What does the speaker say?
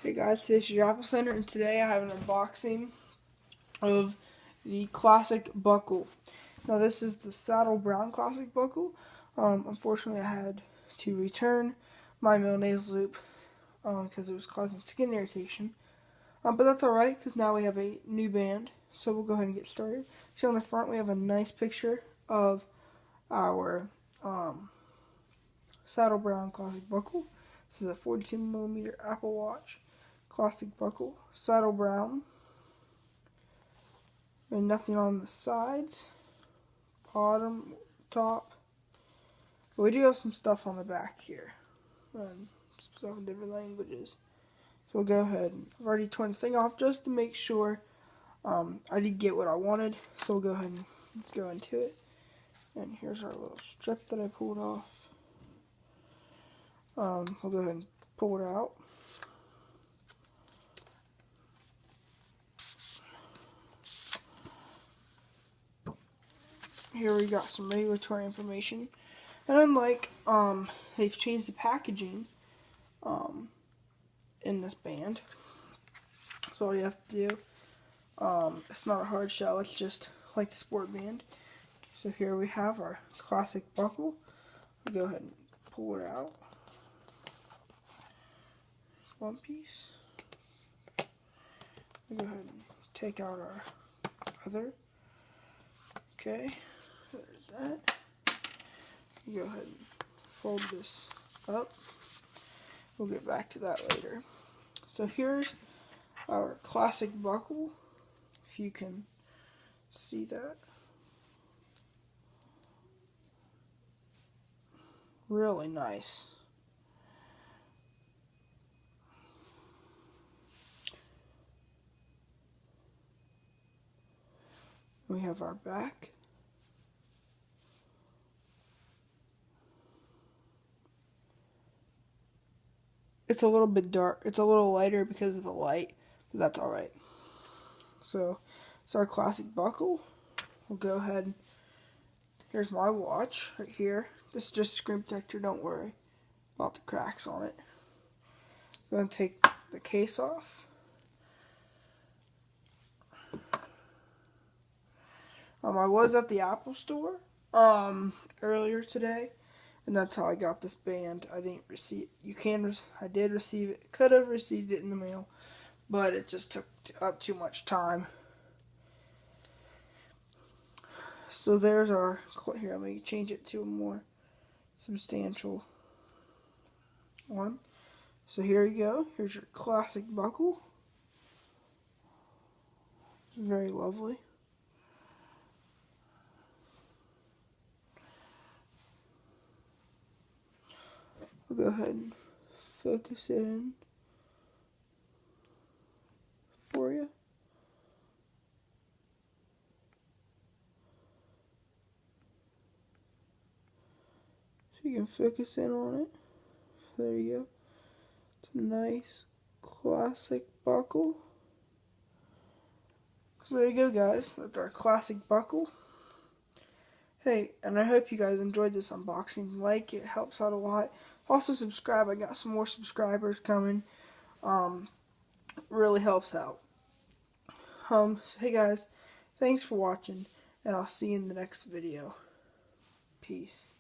Hey guys, today's your Apple Center, and today I have an unboxing of the Classic Buckle. Now this is the Saddle Brown Classic Buckle. Unfortunately I had to return my male nasal loop because it was causing skin irritation. But that's alright because now we have a new band, so we'll go ahead and get started. See, on the front we have a nice picture of our Saddle Brown Classic Buckle. This is a 42mm Apple Watch Classic Buckle, Saddle Brown, and nothing on the sides, bottom, top. But we do have some stuff on the back here, some stuff in different languages. So we'll go ahead. I've already torn the thing off just to make sure I did get what I wanted. So we'll go ahead and go into it. And here's our little strip that I pulled off. We'll go ahead and pull it out. Here we got some regulatory information, and unlike they've changed the packaging in this band, so all you have to do, it's not a hard shell, it's just like the sport band. So here we have our Classic Buckle. We'll go ahead and pull it out. One piece. We'll go ahead and take out our other. Okay. There's that. Go ahead and fold this up. We'll get back to that later. So here's our Classic Buckle, if you can see that. Really nice. We have our back. It's a little bit dark. It's a little lighter because of the light, but that's alright. So, it's our Classic Buckle. We'll go ahead. Here's my watch right here. This is just screen protector, don't worry about the cracks on it. I'm going to take the case off. I was at the Apple store earlier today, and that's how I got this band. I didn't receive. I did receive it. Could have received it in the mail, but it just took up too much time. So there's our. Here, let me change it to a more substantial one. So here you go. Here's your Classic Buckle. It's very lovely. We'll go ahead and focus it in for you. So you can focus in on it. There you go. It's a nice Classic Buckle. So there you go, guys. That's our Classic Buckle. Hey, and I hope you guys enjoyed this unboxing. Like it helps out a lot. Also subscribe. I got some more subscribers coming. Really helps out. So hey guys, thanks for watching, and I'll see you in the next video. Peace.